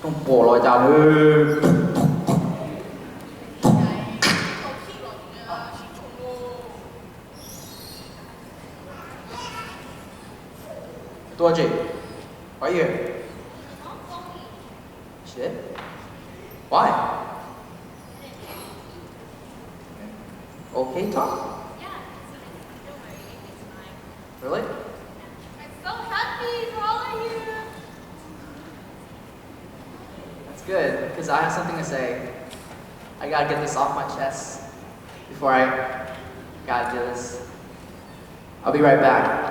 中菠蘿就多謝，right here. Shit. Why? Okay, Tom. Really? I'm so happy for all of you. That's good, because I have something to say. I gotta get this off my chest before I gotta do this. I'll be right back.